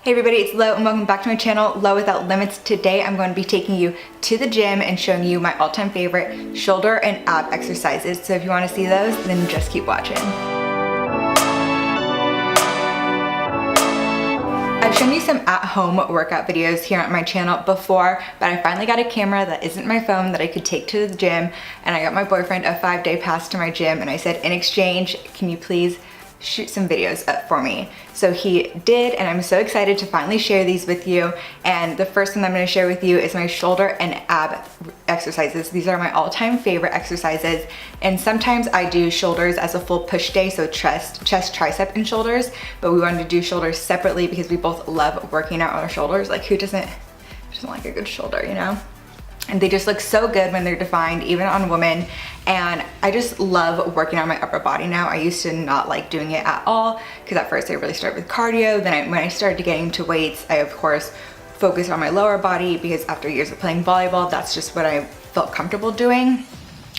Hey everybody, it's Lo and welcome back to my channel, Lo Without Limits. Today I'm going to be taking you to the gym and showing you my all-time favorite shoulder and ab exercises. So if you want to see those, then just keep watching. I've shown you some at-home workout videos here on my channel before, but I finally got a camera that isn't my phone that I could take to the gym, and I got my boyfriend a 5-day pass to my gym, and I said, in exchange, can you please shoot some videos up for me? So he did, and I'm so excited to finally share these with you. And the first one I'm going to share with you is my shoulder and ab exercises. These are my all-time favorite exercises, and sometimes I do shoulders as a full push day, so chest, tricep, and shoulders, but we wanted to do shoulders separately because we both love working out our shoulders. Like, who doesn't like a good shoulder, you know? And they just look so good when they're defined, even on women. And I just love working on my upper body now. I used to not like doing it at all, because at first I really started with cardio. Then when I started getting to weights, I of course focused on my lower body, because after years of playing volleyball, that's just what I felt comfortable doing.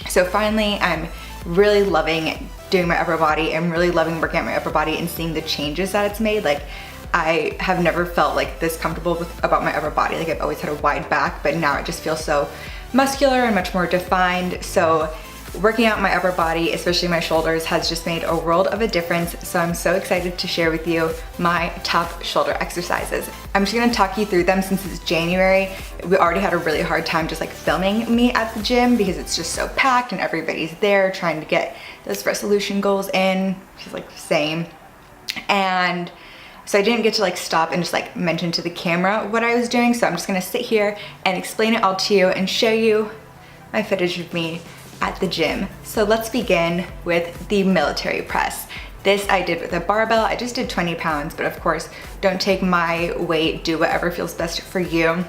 So finally, I'm really loving doing my upper body. I'm really loving working at my upper body and seeing the changes that it's made. Like, I have never felt like this comfortable about my upper body. Like, I've always had a wide back, but now it just feels so muscular and much more defined. So working out my upper body, especially my shoulders, has just made a world of a difference. So I'm so excited to share with you my top shoulder exercises. I'm just gonna talk you through them since it's January. We already had a really hard time just like filming me at the gym because it's just so packed and everybody's there trying to get those resolution goals in, which is like the same. And so I didn't get to like stop and just like mention to the camera what I was doing. So I'm just gonna sit here and explain it all to you and show you my footage of me at the gym. So let's begin with the military press. This I did with a barbell. I just did 20 pounds, but of course, don't take my weight, do whatever feels best for you.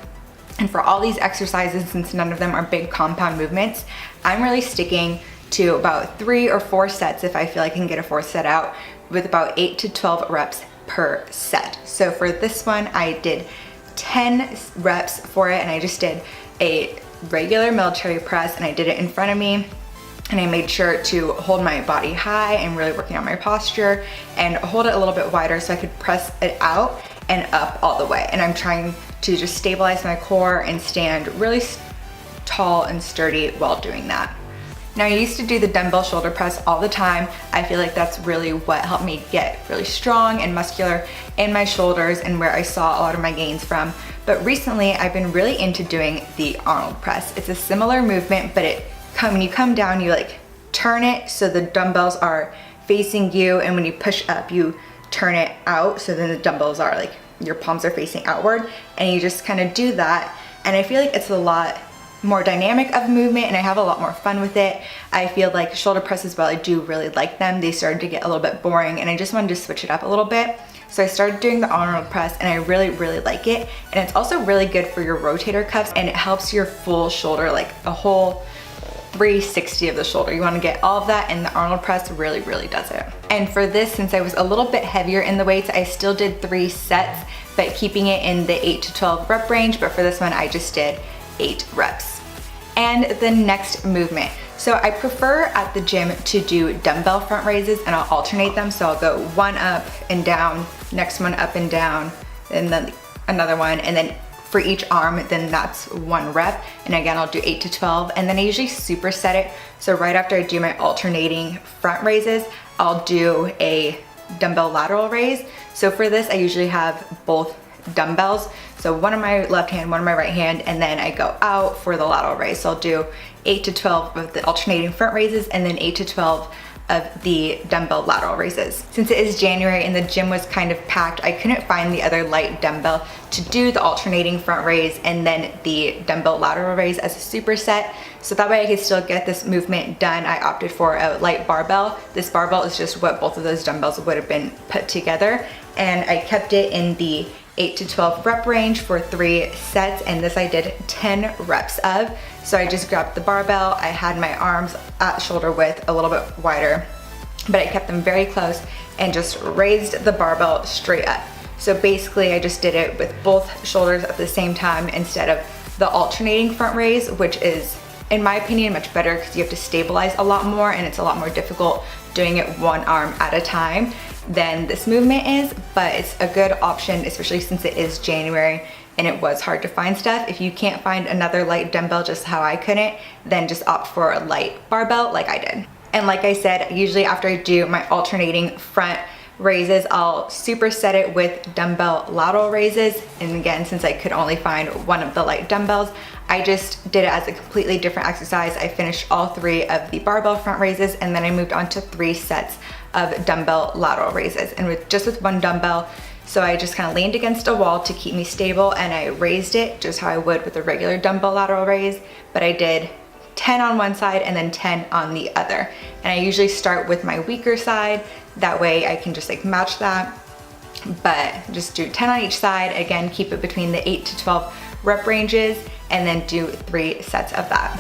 And for all these exercises, since none of them are big compound movements, I'm really sticking to about 3 or 4 sets if I feel I can get a 4th set out, with about 8 to 12 reps per set. So for this one, I did 10 reps for it, and I just did a regular military press, and I did it in front of me, and I made sure to hold my body high and really working on my posture and hold it a little bit wider so I could press it out and up all the way. And I'm trying to just stabilize my core and stand really tall and sturdy while doing that. Now, I used to do the dumbbell shoulder press all the time. I feel like that's really what helped me get really strong and muscular in my shoulders and where I saw a lot of my gains from. But recently, I've been really into doing the Arnold Press. It's a similar movement, but when you come down, you like turn it so the dumbbells are facing you, and when you push up, you turn it out so then the dumbbells are like, your palms are facing outward, and you just kind of do that. And I feel like it's a lot more dynamic of movement, and I have a lot more fun with it. I feel like shoulder presses, while I do really like them, they started to get a little bit boring, and I just wanted to switch it up a little bit. So I started doing the Arnold Press, and I really like it. And it's also really good for your rotator cuffs, and it helps your full shoulder, like a whole 360 of the shoulder. You want to get all of that, and the Arnold Press really does it. And for this, since I was a little bit heavier in the weights, I still did 3 sets, but keeping it in the 8 to 12 rep range. But for this one, I just did 8 reps. And the next movement. So I prefer at the gym to do dumbbell front raises, and I'll alternate them. So I'll go one up and down, next one up and down, and then another one, and then for each arm, then that's 1 rep. And again, I'll do 8 to 12, and then I usually superset it. So right after I do my alternating front raises, I'll do a dumbbell lateral raise. So for this, I usually have both dumbbells, so one on my left hand, one on my right hand, and then I go out for the lateral raise. So I'll do 8 to 12 of the alternating front raises, and then 8 to 12 of the dumbbell lateral raises. Since it is January and the gym was kind of packed, I couldn't find the other light dumbbell to do the alternating front raise and then the dumbbell lateral raise as a superset. So that way I could still get this movement done. I opted for a light barbell. This barbell is just what both of those dumbbells would have been put together, and I kept it in the 8 to 12 rep range for 3 sets, and this I did 10 reps of. So I just grabbed the barbell, I had my arms at shoulder width, a little bit wider, but I kept them very close and just raised the barbell straight up. So basically I just did it with both shoulders at the same time instead of the alternating front raise, which is, in my opinion, much better because you have to stabilize a lot more, and it's a lot more difficult doing it one arm at a time. than this movement is, but it's a good option, especially since it is January and it was hard to find stuff. If you can't find another light dumbbell just how I couldn't, then just opt for a light barbell like I did. And like I said, usually after I do my alternating front raises, I'll superset it with dumbbell lateral raises. And again, since I could only find one of the light dumbbells, I just did it as a completely different exercise. I finished all 3 of the barbell front raises, and then I moved on to 3 sets of dumbbell lateral raises. And with 1 dumbbell, so I just kind of leaned against a wall to keep me stable, and I raised it just how I would with a regular dumbbell lateral raise, but I did 10 on one side and then 10 on the other. And I usually start with my weaker side, that way I can just like match that, but just do 10 on each side. Again, keep it between the 8 to 12 rep ranges, and then do 3 sets of that.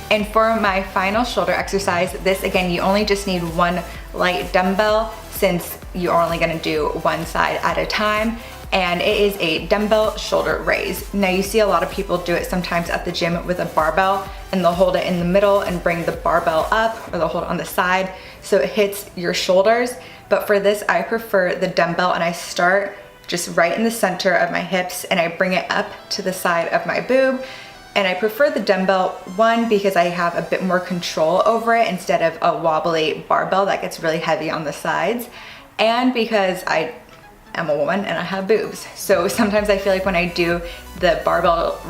And for my final shoulder exercise, this again, you only just need 1 light dumbbell since you're only gonna do 1 side at a time, and it is a dumbbell shoulder raise. Now you see a lot of people do it sometimes at the gym with a barbell, and they'll hold it in the middle and bring the barbell up, or they'll hold it on the side so it hits your shoulders. But for this, I prefer the dumbbell, and I start just right in the center of my hips and I bring it up to the side of my boob. And I prefer the dumbbell, 1, because I have a bit more control over it instead of a wobbly barbell that gets really heavy on the sides, and because I am a woman and I have boobs. So sometimes I feel like when I do the barbell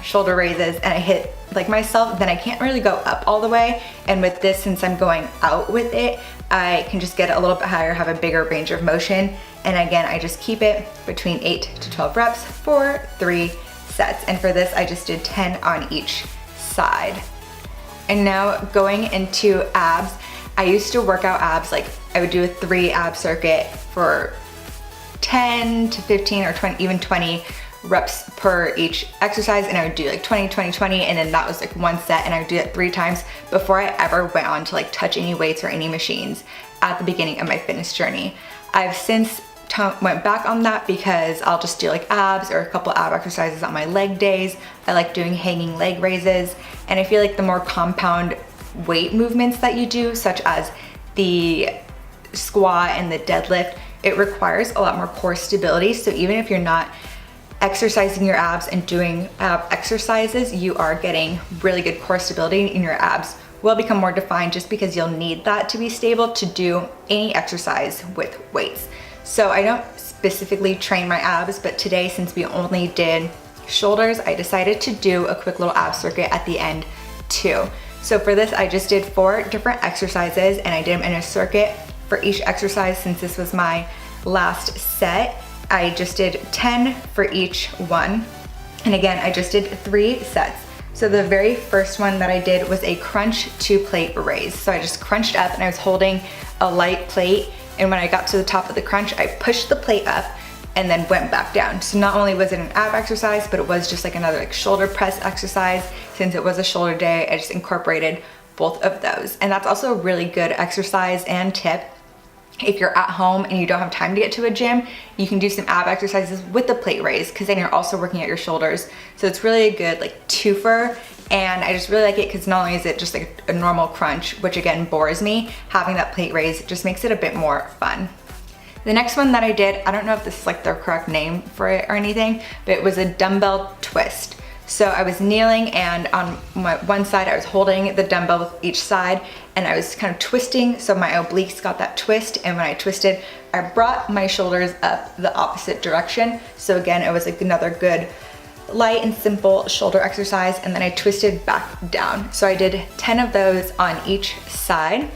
shoulder raises and I hit like myself, then I can't really go up all the way. And with this, since I'm going out with it, I can just get it a little bit higher, have a bigger range of motion. And again, I just keep it between 8 to 12 reps for 3 sets. And for this, I just did 10 on each side. And now going into abs, I used to work out abs, like I would do a 3 ab circuit for 10 to 15 or 20, even 20 reps per each exercise, and I would do like 20, 20, 20, and then that was like 1 set, and I would do it 3 times before I ever went on to like touch any weights or any machines at the beginning of my fitness journey. I've since went back on that because I'll just do like abs or a couple ab exercises on my leg days. I like doing hanging leg raises, and I feel like the more compound weight movements that you do, such as the squat and the deadlift, it requires a lot more core stability. So even if you're not exercising your abs and doing ab exercises, you are getting really good core stability, and your abs will become more defined just because you'll need that to be stable to do any exercise with weights. So I don't specifically train my abs, but today, since we only did shoulders, I decided to do a quick little ab circuit at the end too. So for this, I just did 4 different exercises, and I did them in a circuit for each exercise. Since this was my last set, I just did 10 for each one. And again, I just did 3 sets. So the very first one that I did was a crunch 2-plate raise. So I just crunched up and I was holding a light plate. And when I got to the top of the crunch, I pushed the plate up and then went back down. So not only was it an ab exercise, but it was just like another like shoulder press exercise. Since it was a shoulder day, I just incorporated both of those. And that's also a really good exercise and tip. If you're at home and you don't have time to get to a gym, you can do some ab exercises with the plate raise, because then you're also working at your shoulders. So it's really a good like twofer. And I just really like it because not only is it just like a normal crunch, which again bores me, having that plate raise just makes it a bit more fun. The next one that I did, I don't know if this is like the correct name for it or anything, but it was a dumbbell twist. So I was kneeling, and on my one side I was holding the dumbbell with each side, and I was kind of twisting, so my obliques got that twist, and when I twisted, I brought my shoulders up the opposite direction. So again, it was like another good light and simple shoulder exercise, and then I twisted back down. So I did 10 of those on each side.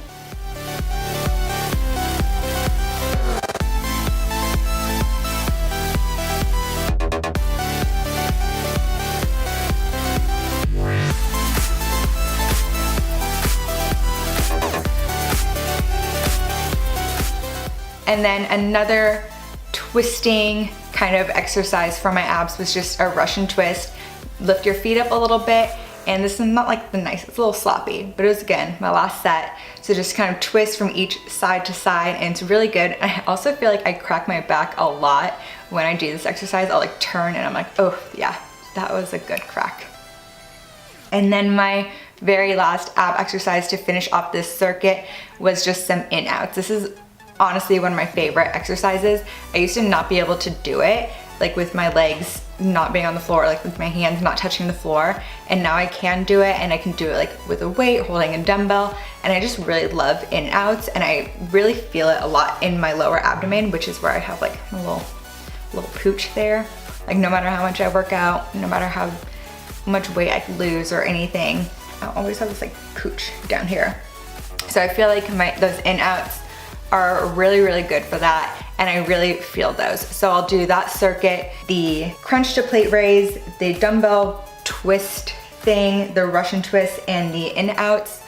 And then another twisting kind of exercise for my abs was just a Russian twist. Lift your feet up a little bit, and this is not like the nice, it's a little sloppy, but it was again my last set. So just kind of twist from each side to side, and it's really good. And I also feel like I crack my back a lot when I do this exercise. I'll like turn and I'm like, oh yeah, that was a good crack. And then my very last ab exercise to finish off this circuit was just some in-outs. This is honestly one of my favorite exercises. I used to not be able to do it, like with my legs not being on the floor, like with my hands not touching the floor, and now I can do it, and I can do it like with a weight, holding a dumbbell, and I just really love in-outs, and I really feel it a lot in my lower abdomen, which is where I have like a little pooch there. Like no matter how much I work out, no matter how much weight I lose or anything, I always have this like pooch down here. So I feel like those in-outs are really, really good for that, and I really feel those. So I'll do that circuit, the crunch to plate raise, the dumbbell twist thing, the Russian twist, and the in-outs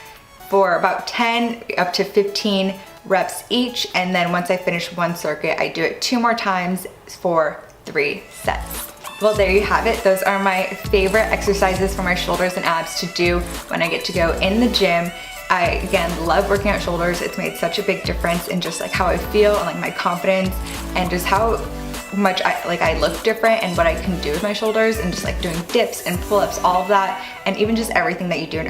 for about 10 up to 15 reps each, and then once I finish one circuit, I do it 2 more times for 3 sets. Well, there you have it. Those are my favorite exercises for my shoulders and abs to do when I get to go in the gym. I, again, love working out shoulders. It's made such a big difference in just like how I feel and like my confidence, and just how much I look different and what I can do with my shoulders, and just like doing dips and pull-ups, all of that, and even just everything that you do in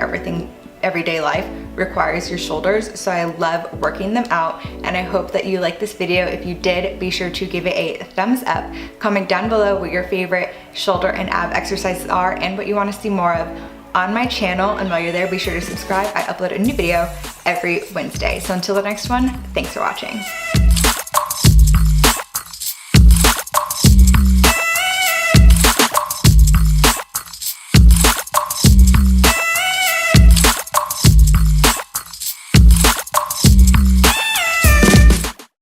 everyday life requires your shoulders. So I love working them out, and I hope that you liked this video. If you did, be sure to give it a thumbs up. Comment down below what your favorite shoulder and ab exercises are and what you want to see more of on my channel, and while you're there, be sure to subscribe. I upload a new video every Wednesday. So until the next one, thanks for watching.